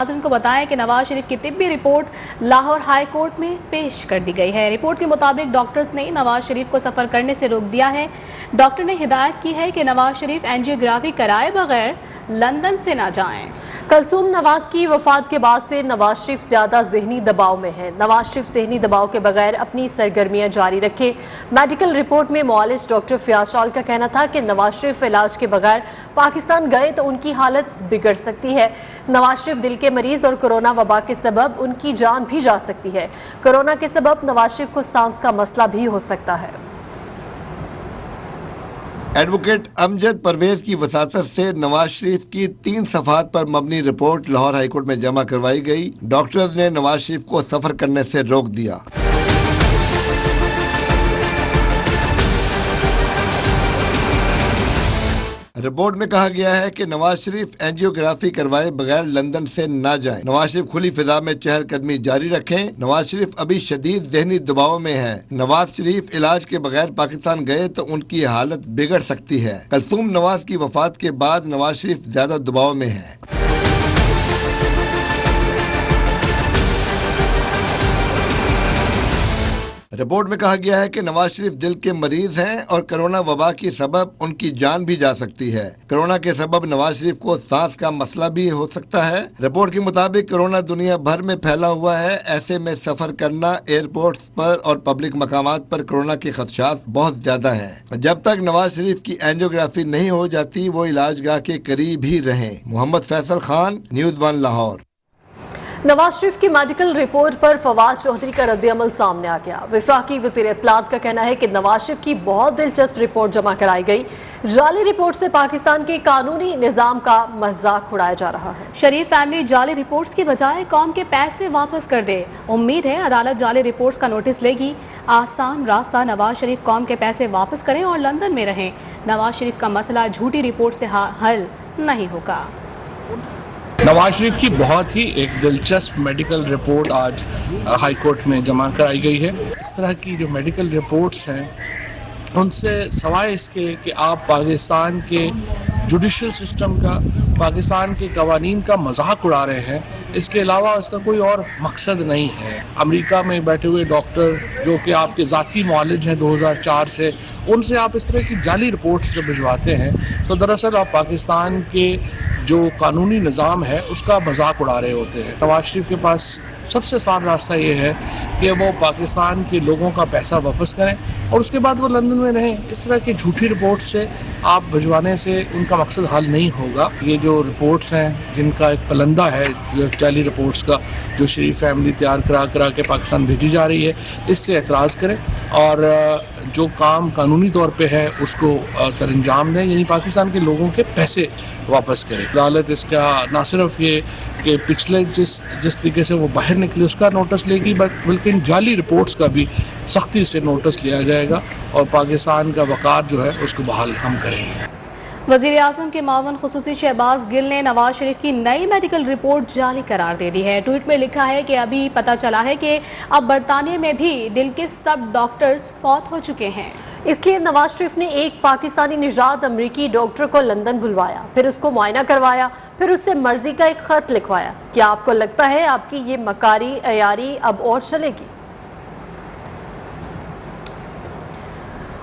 को बताया कि नवाज शरीफ की तिब्बी रिपोर्ट लाहौर हाई कोर्ट में पेश कर दी गई है। रिपोर्ट के मुताबिक डॉक्टर्स ने नवाज शरीफ को सफ़र करने से रोक दिया है। डॉक्टर ने हिदायत की है कि नवाज शरीफ एंजियोग्राफी कराए बगैर लंदन से ना जाएं। कलसूम नवाज की वफात के बाद से नवाज शरीफ ज़्यादा ज़हनी दबाव में है। नवाज शरीफ ज़हनी दबाव के बगैर अपनी सरगर्मियां जारी रखे। मेडिकल रिपोर्ट में मुआलिज डॉक्टर फयाज शाल का कहना था कि नवाज शरीफ इलाज के बगैर पाकिस्तान गए तो उनकी हालत बिगड़ सकती है। नवाज शरीफ दिल के मरीज और कोरोना वबा के सबब उनकी जान भी जा सकती है। कोरोना के सबब नवाज शरीफ को सांस का मसला भी हो सकता है। एडवोकेट अमजद परवेज की वसातत से नवाज शरीफ की 3 सफ़हात पर मबनी रिपोर्ट लाहौर हाईकोर्ट में जमा करवाई गई। डॉक्टर्स ने नवाज शरीफ को सफ़र करने से रोक दिया। रिपोर्ट में कहा गया है कि नवाज शरीफ एंजियोग्राफी करवाए बगैर लंदन से ना जाएं। नवाज शरीफ खुली फिजा में चहलकदमी जारी रखें। नवाज शरीफ अभी शदीद ज़हनी दबाव में है। नवाज शरीफ इलाज के बगैर पाकिस्तान गए तो उनकी हालत बिगड़ सकती है। कलसूम नवाज की वफात के बाद नवाज शरीफ ज्यादा दबाव में है। रिपोर्ट में कहा गया है कि नवाज शरीफ दिल के मरीज हैं और कोरोना वबा की सबब उनकी जान भी जा सकती है। कोरोना के सबब नवाज शरीफ को सांस का मसला भी हो सकता है। रिपोर्ट के मुताबिक कोरोना दुनिया भर में फैला हुआ है। ऐसे में सफर करना एयरपोर्ट्स पर और पब्लिक मकामात पर कोरोना के खदशात बहुत ज्यादा हैं। जब तक नवाज शरीफ की एंजियोग्राफी नहीं हो जाती वो इलाजगाह के करीब ही रहें। मोहम्मद फैसल खान, न्यूज़ 1 लाहौर। नवाज शरीफ की मेडिकल रिपोर्ट पर फवाद चौधरी का रद्द-ए-अमल सामने आ गया। वफाकी वज़ीर इत्तलात का कहना है कि नवाज शरीफ की बहुत दिलचस्प रिपोर्ट जमा कराई गई। जाली रिपोर्ट से पाकिस्तान के कानूनी निज़ाम का मजाक उड़ाया जा रहा है। शरीफ फैमिली जाली रिपोर्ट्स की बजाय कौम के पैसे वापस कर दे। उम्मीद है अदालत जाली रिपोर्ट्स का नोटिस लेगी। आसान रास्ता नवाज शरीफ कौम के पैसे वापस करें और लंदन में रहें। नवाज शरीफ का मसला झूठी रिपोर्ट से हल नहीं होगा। नवाज शरीफ की बहुत ही एक दिलचस्प मेडिकल रिपोर्ट आज हाई कोर्ट में जमा कराई गई है। इस तरह की जो मेडिकल रिपोर्ट्स हैं उनसे सवाए इसके कि आप पाकिस्तान के जुडिशल सिस्टम का, पाकिस्तान के कवानीन का मजाक उड़ा रहे हैं, इसके अलावा इसका कोई और मकसद नहीं है। अमेरिका में बैठे हुए डॉक्टर जो कि आपके ज़ाती मुआलिज हैं 2004 से, उनसे आप इस तरह की जाली रिपोर्ट्स जब भिजवाते हैं तो दरअसल आप पाकिस्तान के जो कानूनी निज़ाम है उसका मजाक उड़ा रहे होते हैं। नवाज शरीफ के पास सबसे आसान रास्ता ये है कि वो पाकिस्तान के लोगों का पैसा वापस करें और उसके बाद वो लंदन में रहें। इस तरह की झूठी रिपोर्ट से आप भिजवाने से उनका मकसद हल नहीं होगा। ये जो रिपोर्ट्स हैं जिनका एक पलंदा है जो जाली रिपोर्ट्स का, जो शरीफ फैमिली तैयार करा के पाकिस्तान भेजी जा रही है, इससे एतराज़ करें और जो काम कानूनी तौर पे है उसको सर अंजाम दें, यानी पाकिस्तान के लोगों के पैसे वापस करें। अदालत इसका ना सिर्फ ये कि पिछले जिस तरीके से वो बाहर निकले उसका नोटिस लेगी, बल्कि जाली रिपोर्ट्स का भी सख्ती से नोटिस लिया जाएगा और पाकिस्तान का वक़ार जो है उसको बहाल हम करेंगे। वज़ीर आज़म के मावन खुसूसी शहबाज गिल ने नवाज शरीफ की नई मेडिकल रिपोर्ट जाली करार दे दी है। ट्वीट में लिखा है कि अभी पता चला है कि अब बरतानिया में भी दिल के सब डॉक्टर्स फौत हो चुके हैं। इसलिए नवाज शरीफ ने एक पाकिस्तानी निजात अमरीकी डॉक्टर को लंदन बुलवाया, फिर उसको मुआयना करवाया, फिर उससे मर्जी का एक खत लिखवाया। क्या आपको लगता है आपकी ये मकारी अयारी अब और चलेगी?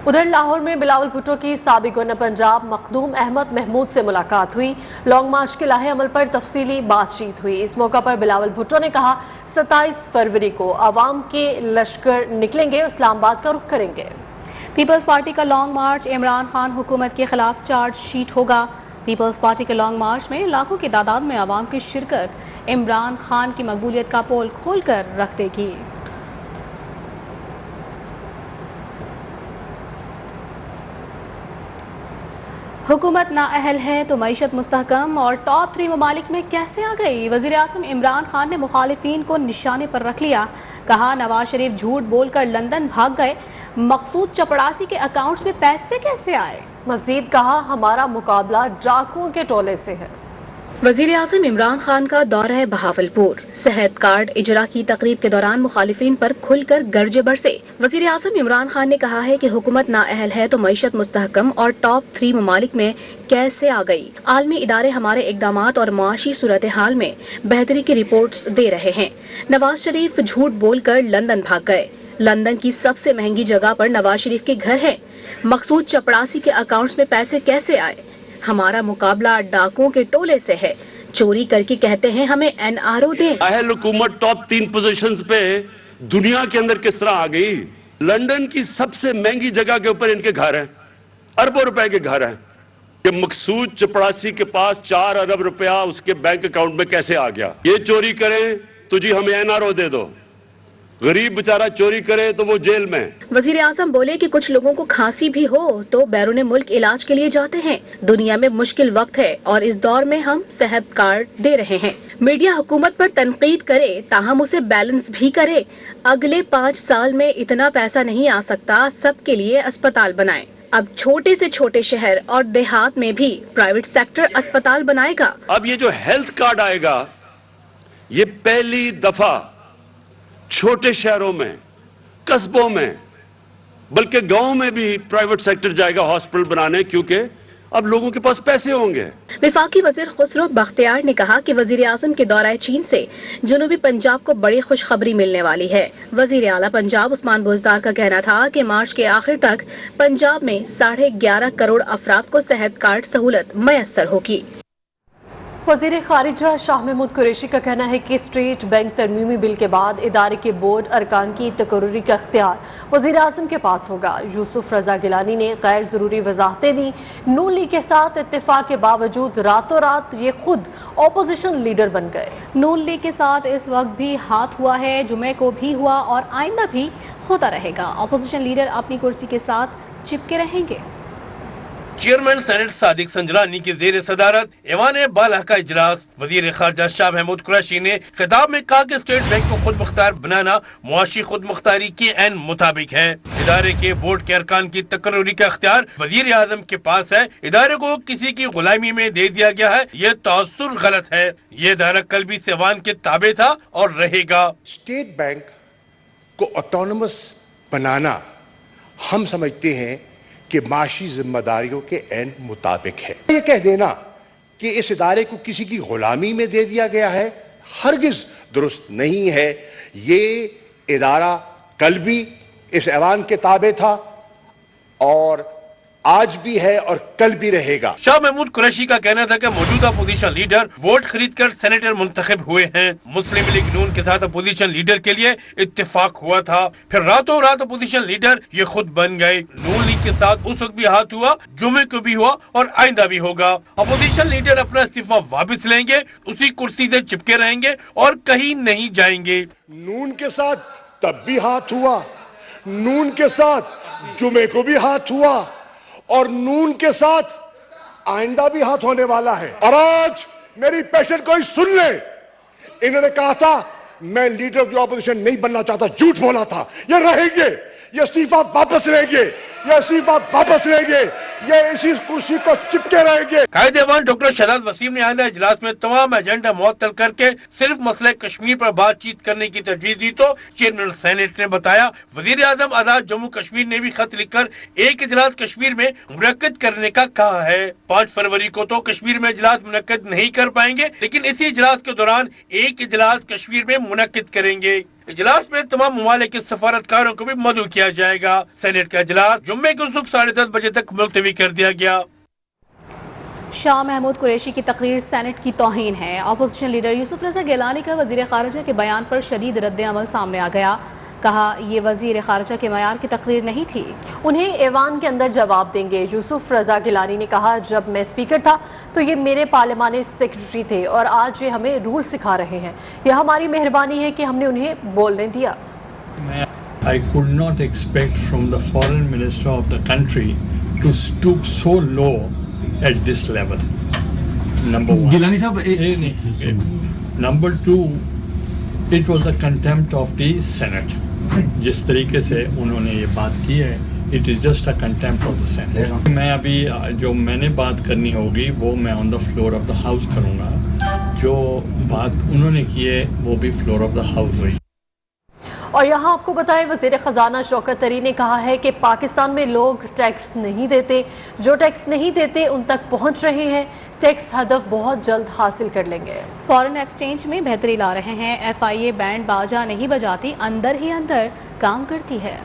उधर लाहौर में बिलावल भुट्टो की साबिक गवर्नर पंजाब मखदूम अहमद महमूद से मुलाकात हुई। लॉन्ग मार्च के लाहे अमल पर तफसीली बातचीत हुई। इस मौका पर बिलावल भुट्टो ने कहा 27 फरवरी को अवाम के लश्कर निकलेंगे और इस्लामाबाद का रुख करेंगे। पीपल्स पार्टी का लॉन्ग मार्च इमरान खान हुकूमत के खिलाफ चार्ज शीट होगा। पीपल्स पार्टी के लॉन्ग मार्च में लाखों की तादाद में आवाम की शिरकत इमरान खान की मकबूलियत का पोल खोल कर रख देगी। हुकूमत नाअहल है तो मईशत मुस्तहकम और टॉप 3 ममालिक में कैसे आ गई? वज़ीर आज़म इमरान खान ने मुखालिफिन को निशाने पर रख लिया। कहा नवाज शरीफ झूठ बोलकर लंदन भाग गए, मकसूद चपड़ासी के अकाउंट्स में पैसे कैसे आए? मज़ीद कहा हमारा मुकाबला डाकुओं के टोले से है। وزیر اعظم عمران خان کا دورہ بہاولپور، صحت کارڈ اجرا کی تقریب کے دوران مخالفین پر کھل کر گرجے برسے۔ وزیر اعظم عمران خان نے کہا ہے کہ حکومت نااہل ہے تو معیشت مستحکم اور ٹاپ 3 ممالک میں کیسے آ گئی۔ عالمی ادارے ہمارے اقدامات اور معاشی صورتحال میں بہتری کی رپورٹس دے رہے ہیں۔ نواز شریف جھوٹ بول کر لندن بھاگ گئے۔ لندن کی سب سے مہنگی جگہ پر نواز شریف کے گھر ہے۔ مقصود چپڑاسی کے اکاؤنٹس میں پیسے کیسے آئے؟ ہمارا مقابلہ ڈاکوں کے ٹولے سے ہے، چوری کر کے کہتے ہیں ہمیں NRO دیں۔ اہل حکومت ٹاپ 3 پوزیشنز پہ دنیا کے اندر کس طرح آ گئی؟ لندن کی سب سے مہنگی جگہ کے اوپر ان کے گھر ہیں، اربوں روپے کے گھر ہیں۔ کہ مقصود چپڑاسی کے پاس 4 ارب روپیہ اس کے بینک اکاؤنٹ میں کیسے آ گیا؟ یہ چوری کریں تو جی ہمیں NRO دے دو، غریب بیچارہ چوری کرے تو وہ جیل میں۔ وزیر اعظم بولے کہ کچھ لوگوں کو کھانسی بھی ہو تو بیرون ملک علاج کے لیے جاتے ہیں۔ دنیا میں مشکل وقت ہے اور اس دور میں ہم صحت کارڈ دے رہے ہیں۔ میڈیا حکومت پر تنقید کرے تاہم اسے بیلنس بھی کرے۔ اگلے 5 سال میں اتنا پیسہ نہیں آ سکتا، سب کے لیے اسپتال بنائیں۔ اب چھوٹے سے چھوٹے شہر اور دیہات میں بھی پرائیویٹ سیکٹر اسپتال بنائے گا۔ اب یہ جو ہیلتھ کارڈ آئے گا، یہ پہلی دفعہ چھوٹے شہروں میں، قصبوں میں، بلکہ گاؤں میں بھی پرائیویٹ سیکٹر جائے گا ہاسپٹل بنانے، کیونکہ اب لوگوں کے پاس پیسے ہوں گے۔ وفاقی وزیر خسرو بختیار نے کہا کہ وزیر اعظم کے دورہ چین سے جنوبی پنجاب کو بڑی خوشخبری ملنے والی ہے۔ وزیر اعلیٰ پنجاب عثمان بزدار کا کہنا تھا کہ مارچ کے آخر تک پنجاب میں 11.5 کروڑ افراد کو صحت کارڈ سہولت میسر ہوگی۔ وزیر خارجہ شاہ محمود قریشی کا کہنا ہے کہ اسٹیٹ بینک ترمیمی بل کے بعد ادارے کے بورڈ ارکان کی تقرری کا اختیار وزیر اعظم کے پاس ہوگا۔ یوسف رضا گیلانی نے غیر ضروری وضاحتیں دی۔ نون لیگ کے ساتھ اتفاق کے باوجود راتوں رات یہ خود اپوزیشن لیڈر بن گئے۔ نون لیگ کے ساتھ اس وقت بھی ہاتھ ہوا ہے، جمعے کو بھی ہوا اور آئندہ بھی ہوتا رہے گا۔ اپوزیشن لیڈر اپنی کرسی کے ساتھ چپکے رہیں گے۔ چیئرمین سینٹ صادق سنجرانی کی زیر صدارت ایوان بالا کا اجلاس، وزیر خارجہ شاہ محمود قریشی نے خطاب میں کہا کہ اسٹیٹ بینک کو خود مختار بنانا معاشی خود مختاری کے عین مطابق ہے۔ ادارے کے بورڈ کے ارکان کی تقرری کا اختیار وزیر اعظم کے پاس ہے۔ ادارے کو کسی کی غلامی میں دے دیا گیا ہے، یہ تاثر غلط ہے۔ یہ ادارہ کل بھی ایوان کے تابع تھا اور رہے گا۔ اسٹیٹ بینک کو آٹونومس بنانا ہم سمجھتے ہیں کہ معاشی ذمہ داریوں کے عین مطابق ہے۔ یہ کہہ دینا کہ اس ادارے کو کسی کی غلامی میں دے دیا گیا ہے ہرگز درست نہیں ہے۔ یہ ادارہ کل بھی اس ایوان کے تابع تھا اور آج بھی ہے اور کل بھی رہے گا۔ شاہ محمود قریشی کا کہنا تھا کہ موجودہ اپوزیشن لیڈر ووٹ خرید کر سینیٹر منتخب ہوئے ہیں۔ مسلم لیگ نون کے ساتھ اپوزیشن لیڈر کے لیے اتفاق ہوا تھا، پھر راتوں رات اپوزیشن لیڈر یہ خود بن گئے۔ نون لیگ کے ساتھ اس وقت بھی ہاتھ ہوا، جمعے کو بھی ہوا اور آئندہ بھی ہوگا۔ اپوزیشن لیڈر اپنا استعفیٰ واپس لیں گے، اسی کرسی سے چپکے رہیں گے اور کہیں نہیں جائیں گے۔ نون کے ساتھ تب بھی ہاتھ ہوا، نون کے ساتھ جمعے کو بھی ہاتھ ہوا اور نون کے ساتھ آئندہ بھی ہاتھ ہونے والا ہے۔ اور آج میری پیشن کوئی سن لے، انہوں نے کہا تھا میں لیڈر آف دی اپوزیشن نہیں بننا چاہتا، جھوٹ بولا تھا۔ یہ رہیں گے، یہ استعفیٰ واپس لیں گے، یہ استعفیٰ واپس لیں گے، یہ اسی کرسی کو چپکے رہیں گے۔ قائد ایوان ڈاکٹر شہزاد وسیم نے آئندہ اجلاس میں تمام ایجنڈا معطل کر کے صرف مسئلہ کشمیر پر بات چیت کرنے کی تجویز دی تو چیئرمین سینیٹ نے بتایا وزیر اعظم آزاد جموں کشمیر نے بھی خط لکھ کر ایک اجلاس کشمیر میں منعقد کرنے کا کہا ہے۔ 5 فروری کو تو کشمیر میں اجلاس منعقد نہیں کر پائیں گے، لیکن اسی اجلاس کے دوران ایک اجلاس کشمیر میں منعقد کریں گے۔ اجلاس میں تمام ممالک کے سفارتکاروں کو بھی مدعو کیا جائے گا۔ سینیٹ کا اجلاس جمعے کو صبح 10:30 بجے تک ملتوی کر دیا گیا۔ شاہ محمود قریشی کی تقریر سینٹ کی توہین ہے۔ اپوزیشن لیڈر یوسف رضا گیلانی کا وزیر خارجہ کے بیان پر شدید رد عمل سامنے آ گیا۔ کہا یہ وزیر خارجہ کے معیار کی تقریر نہیں تھی، انہیں ایوان کے اندر جواب دیں گے۔ یوسف رضا گیلانی نے کہا جب میں اسپیکر تھا تو یہ میرے پارلیمانی سیکرٹری تھے اور آج یہ ہمیں رول سکھا رہے ہیں۔ یہ ہماری مہربانی ہے کہ ہم نے انہیں بولنے دیا۔ I could not expect from the foreign minister of the country to stoop so low at this level. Number one. Gilani sahab, Number two, it was the contempt of the Senate. جس طریقے سے انہوں نے یہ بات کی ہے it is just a contempt of the Senate. میں ابھی جو میں نے بات کرنی ہوگی وہ میں on the floor of the house کروں گا۔ जो बात उन्होंने की है वो भी फ्लोर ऑफ द हाउस रही। और यहाँ आपको बताएं, वज़ीर ख़जाना शौकत तरी ने कहा है कि पाकिस्तान में लोग टैक्स नहीं देते, जो टैक्स नहीं देते उन तक पहुँच रहे हैं, टैक्स हदफ बहुत जल्द हासिल कर लेंगे। फॉरेन एक्सचेंज में बेहतरी ला रहे हैं, FIA बैंड बाजा नहीं बजाती, अंदर ही अंदर काम करती है।